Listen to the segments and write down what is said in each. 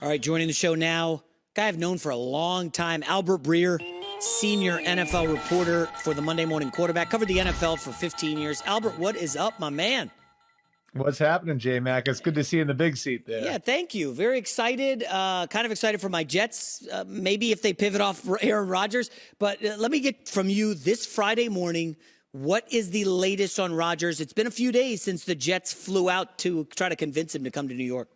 All right, joining the show now, guy I've known for a long time, Albert Breer, senior NFL reporter for the Monday Morning Quarterback, covered the NFL for 15 years. Albert, what is up, my man? What's happening, J-Mac? It's good to see you in the big seat there. Yeah, thank you. Very excited. Kind of excited for my Jets, maybe if they pivot off Aaron Rodgers. But let me get from you this Friday morning, what is the latest on Rodgers? It's been a few days since the Jets flew out to try to convince him to come to New York.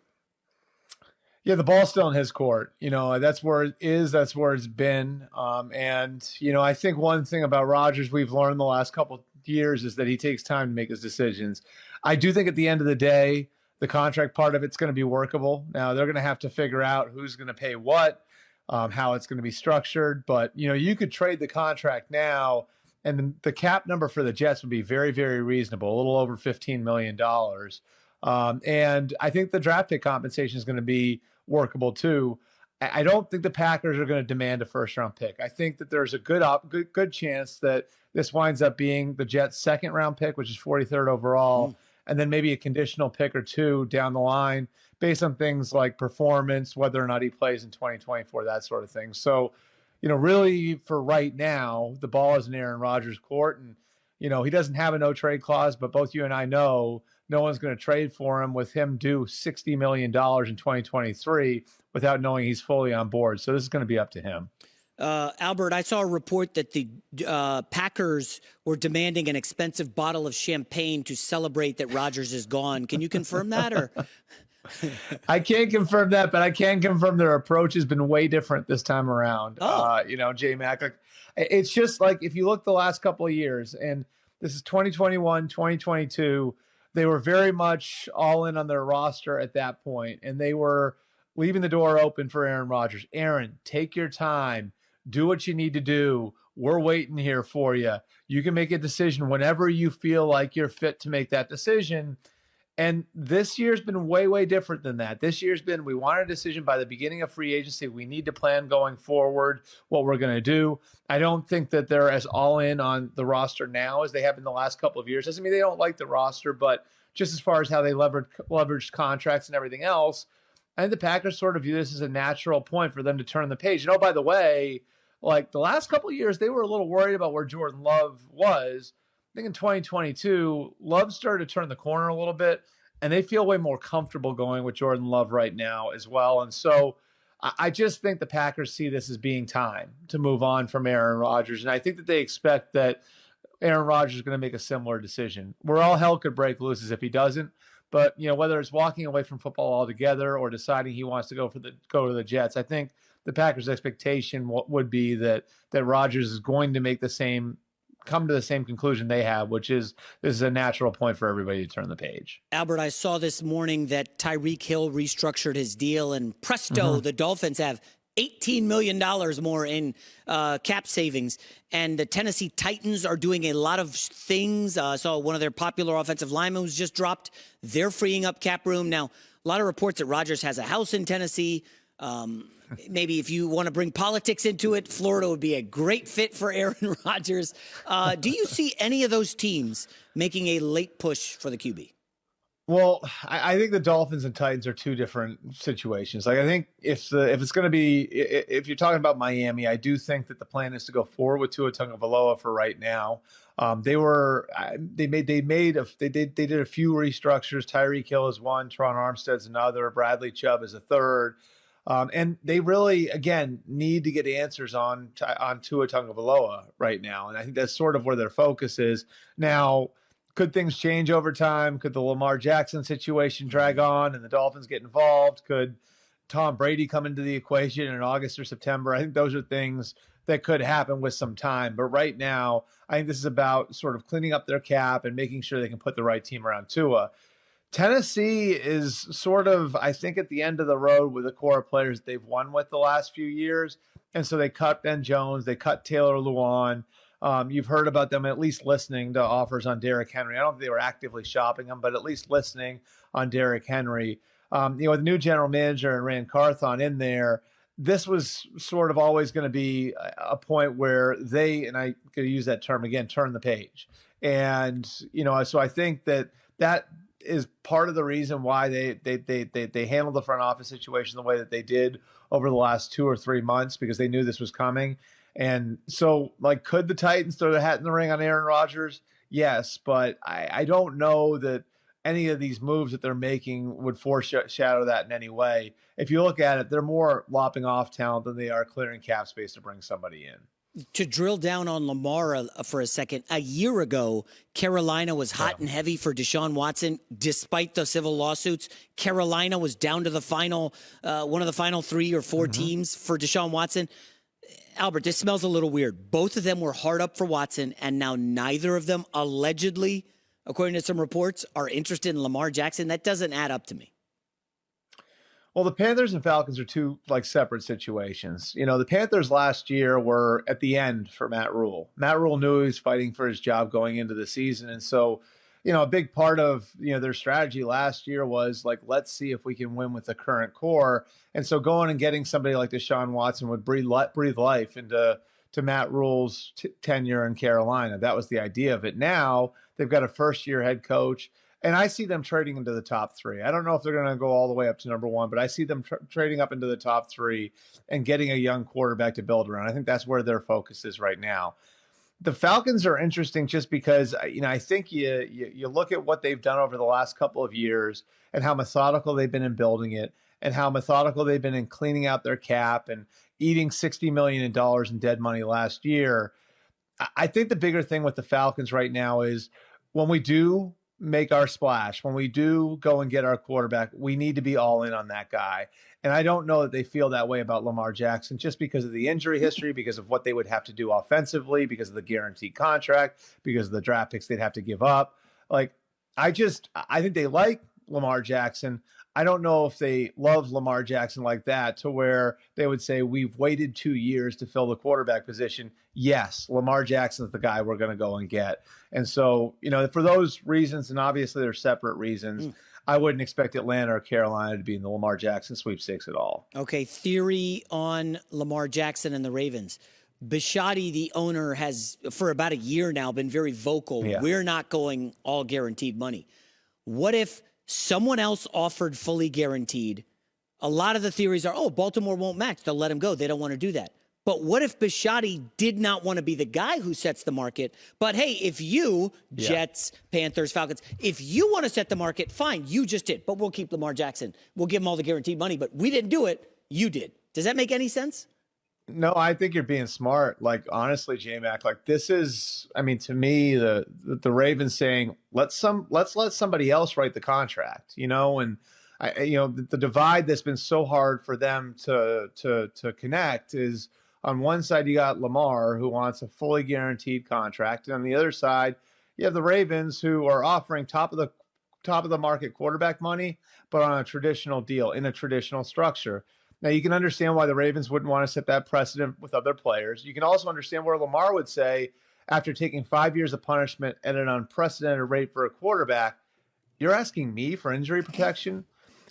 Yeah, the ball's still in his court. You know, that's where it is. That's where it's been. And, you know, I think one thing about Rodgers we've learned the last couple of years is that he takes time to make his decisions. I do think at the end of the day, the contract part of it's going to be workable. Now, they're going to have to figure out who's going to pay what, how it's going to be structured. But, you know, you could trade the contract now, and the cap number for the Jets would be very, very reasonable, a little over $15 million. And I think the draft pick compensation is going to be workable too. I don't think the Packers are going to demand a first-round pick. I think that there's a good chance that this winds up being the Jets' second-round pick, which is 43rd overall, and then maybe a conditional pick or two down the line based on things like performance, whether or not he plays in 2024, that sort of thing. So, you know, really for right now, the ball is in Aaron Rodgers' court, and you know, he doesn't have a no-trade clause, but both you and I know no one's going to trade for him with him due $60 million in 2023 without knowing he's fully on board. So this is going to be up to him. Albert, I saw a report that the Packers were demanding an expensive bottle of champagne to celebrate that Rodgers is gone. Can you confirm that? Or I can't confirm that, but I can confirm their approach has been way different this time around. You know, J-Mac, like, it's just like if you look the last couple of years, and this is 2021, 2022, they were very much all in on their roster at that point, and they were leaving the door open for Aaron Rodgers. Aaron, take your time. Do what you need to do. We're waiting here for you. You can make a decision whenever you feel like you're fit to make that decision. And this year's been way, way different than that. This year's been, we want a decision by the beginning of free agency. We need to plan going forward what we're going to do. I don't think that they're as all in on the roster now as they have in the last couple of years. Doesn't mean they don't like the roster, but just as far as how they leveraged contracts and everything else, I think the Packers sort of view this as a natural point for them to turn the page. You know, by the way, like the last couple of years, they were a little worried about where Jordan Love was. I think in 2022, Love started to turn the corner a little bit, and they feel way more comfortable going with Jordan Love right now as well. And so I just think the Packers see this as being time to move on from Aaron Rodgers. And I think that they expect that Aaron Rodgers is going to make a similar decision. Where all hell could break loose is if he doesn't. But, you know, whether it's walking away from football altogether or deciding he wants to go to the Jets, I think the Packers' expectation would be that Rodgers is going to come to the same conclusion they have, which is this is a natural point for everybody to turn the page. Albert, I saw this morning that Tyreek Hill restructured his deal, and presto, the Dolphins have $18 million more in cap savings. And the Tennessee Titans are doing a lot of things. I saw one of their popular offensive linemen was just dropped. They're freeing up cap room. Now, a lot of reports that Rodgers has a house in Tennessee. Maybe if you want to bring politics into it, Florida would be a great fit for Aaron Rodgers. Do you see any of those teams making a late push for the QB? Well, I think the Dolphins and Titans are two different situations. Like I think if it's going to be, if you're talking about Miami, I do think that the plan is to go forward with Tua Tagovailoa for right now. They did a few restructures. Tyreek Hill is one, Teron Armstead's another, Bradley Chubb is a third. And they really, again, need to get answers on Tua Tagovailoa right now. And I think that's sort of where their focus is. Now, could things change over time? Could the Lamar Jackson situation drag on and the Dolphins get involved? Could Tom Brady come into the equation in August or September? I think those are things that could happen with some time. But right now, I think this is about sort of cleaning up their cap and making sure they can put the right team around Tua. Tennessee is sort of, I think, at the end of the road with the core of players they've won with the last few years. And so they cut Ben Jones, they cut Taylor Lewan. You've heard about them at least listening to offers on Derrick Henry. I don't think they were actively shopping him, but at least listening on Derrick Henry. With the new general manager and Rand Carthon in there, this was sort of always going to be a point where they, and I could use that term again, turn the page. And, so I think that is part of the reason why they handled the front office situation the way that they did over the last 2 or 3 months, because they knew this was coming. And so, like, could the Titans throw the hat in the ring on Aaron Rodgers? Yes, but I don't know that any of these moves that they're making would foreshadow that in any way. If you look at it, they're more lopping off talent than they are clearing cap space to bring somebody in. To drill down on Lamar for a second, a year ago, Carolina was hot and heavy for Deshaun Watson, despite the civil lawsuits. Carolina was down to the final, one of the final 3 or 4 teams for Deshaun Watson. Albert, this smells a little weird. Both of them were hard up for Watson, and now neither of them, allegedly, according to some reports, are interested in Lamar Jackson. That doesn't add up to me. Well, the Panthers and Falcons are two separate situations. You know, the Panthers last year were at the end for Matt Rule. Matt Rule knew he was fighting for his job going into the season. And so, a big part of, their strategy last year was like, let's see if we can win with the current core. And so going and getting somebody like Deshaun Watson would breathe life into Matt Rule's tenure in Carolina. That was the idea of it. Now they've got a first-year head coach. And I see them trading into the top 3. I don't know if they're going to go all the way up to number 1, but I see them trading up into the top 3 and getting a young quarterback to build around. I think that's where their focus is right now. The Falcons are interesting just because, I think you look at what they've done over the last couple of years and how methodical they've been in building it and how methodical they've been in cleaning out their cap and eating $60 million in dead money last year. I think the bigger thing with the Falcons right now is when we do make our splash, when we do go and get our quarterback, we need to be all in on that guy. And I don't know that they feel that way about Lamar Jackson just because of the injury history, because of what they would have to do offensively, because of the guaranteed contract, because of the draft picks they'd have to give up. I think they like Lamar Jackson. I don't know if they love Lamar Jackson like that to where they would say, we've waited 2 years to fill the quarterback position. Yes, Lamar Jackson's the guy we're going to go and get. And so, for those reasons, and obviously they're separate reasons, I wouldn't expect Atlanta or Carolina to be in the Lamar Jackson sweepstakes at all. Okay, theory on Lamar Jackson and the Ravens. Bisciotti, the owner, has for about a year now been very vocal. Yeah. We're not going all guaranteed money. What if someone else offered fully guaranteed? A lot of the theories are, Baltimore won't match. They'll let him go. They don't want to do that. But what if Bisciotti did not want to be the guy who sets the market? But hey, if you, Jets, Panthers, Falcons, if you want to set the market, fine, you just did. But we'll keep Lamar Jackson. We'll give him all the guaranteed money. But we didn't do it. You did. Does that make any sense? No, I think you're being smart. Honestly, J-Mac, this is, to me, the Ravens saying, let's let somebody else write the contract, and the divide that's been so hard for them to connect is on one side, you got Lamar, who wants a fully guaranteed contract. And on the other side, you have the Ravens, who are offering top of the market quarterback money, but on a traditional deal in a traditional structure. Now, you can understand why the Ravens wouldn't want to set that precedent with other players. You can also understand where Lamar would say, after taking 5 years of punishment at an unprecedented rate for a quarterback, you're asking me for injury protection?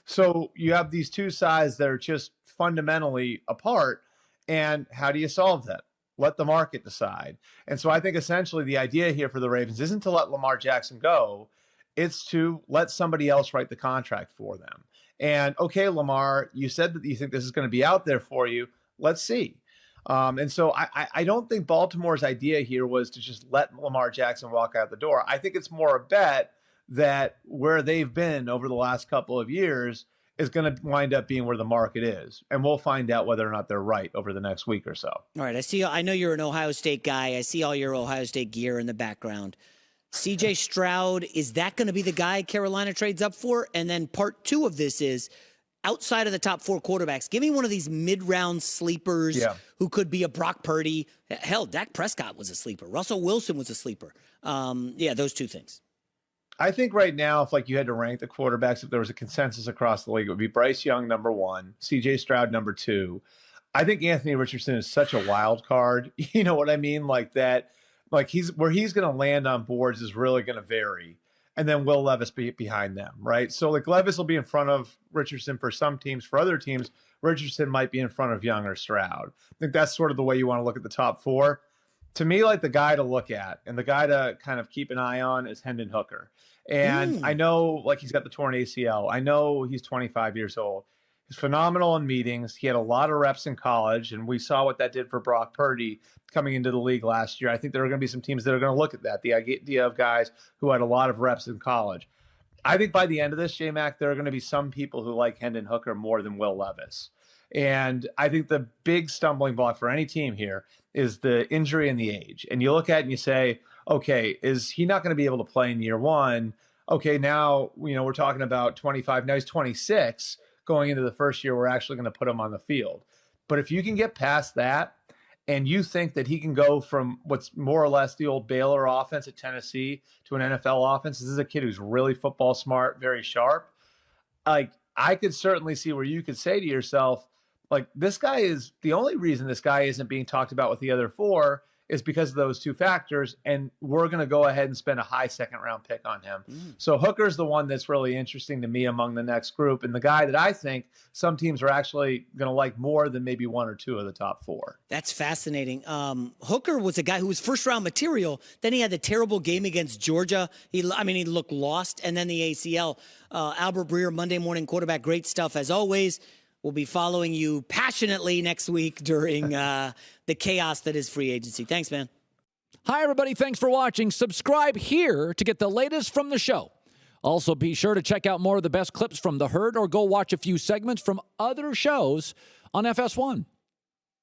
So you have these two sides that are just fundamentally apart. And how do you solve that? Let the market decide. And so I think essentially the idea here for the Ravens isn't to let Lamar Jackson go. It's to let somebody else write the contract for them. And okay, Lamar, you said that you think this is going to be out there for you. Let's see. And so I don't think Baltimore's idea here was to just let Lamar Jackson walk out the door. I think it's more a bet that where they've been over the last couple of years is going to wind up being where the market is. And we'll find out whether or not they're right over the next week or so. All right. I know you're an Ohio State guy. I see all your Ohio State gear in the background. CJ Stroud, is that going to be the guy Carolina trades up for? And then part 2 of this is, outside of the top 4 quarterbacks, give me one of these mid-round sleepers who could be a Brock Purdy. Hell, Dak Prescott was a sleeper. Russell Wilson was a sleeper. Those 2 things. I think right now, if you had to rank the quarterbacks, if there was a consensus across the league, it would be Bryce Young number 1, CJ Stroud number 2. I think Anthony Richardson is such a wild card. You know what I mean? He's going to land on boards is really going to vary. And then Will Levis be behind them, right? So Levis will be in front of Richardson for some teams. For other teams, Richardson might be in front of Young or Stroud. I think that's sort of the way you want to look at the top 4. to me, like the guy to look at and the guy to kind of keep an eye on is Hendon Hooker. And I know like he's got the torn ACL. I know he's 25 years old. He's phenomenal in meetings. He had a lot of reps in college, and we saw what that did for Brock Purdy coming into the league last year. I think there are going to be some teams that are going to look at that, the idea of guys who had a lot of reps in college. I think by the end of this, J-Mac, there are going to be some people who like Hendon Hooker more than Will Levis. And I think the big stumbling block for any team here is the injury and the age. And you look at it and you say, okay, is he not going to be able to play in year one? Okay, now, we're talking about 25. Now he's 26. Going into the first year, we're actually going to put him on the field. But if you can get past that and you think that he can go from what's more or less the old Baylor offense at Tennessee to an NFL offense, this is a kid who's really football smart, very sharp. Like, I could certainly see where you could say to yourself, like, this guy is the only reason this guy isn't being talked about with the other four is because of those two factors, and we're going to go ahead and spend a high second-round pick on him. So Hooker's the one that's really interesting to me among the next group, and the guy that I think some teams are actually going to like more than maybe one or two of the top four. That's fascinating. Hooker was a guy who was first-round material. Then he had the terrible game against Georgia. He looked lost, and then the ACL. Albert Breer, Monday Morning Quarterback, great stuff as always. We'll be following you passionately next week during the chaos that is free agency. Thanks, man. Hi, everybody. Thanks for watching. Subscribe here to get the latest from the show. Also, be sure to check out more of the best clips from The Herd or go watch a few segments from other shows on FS1.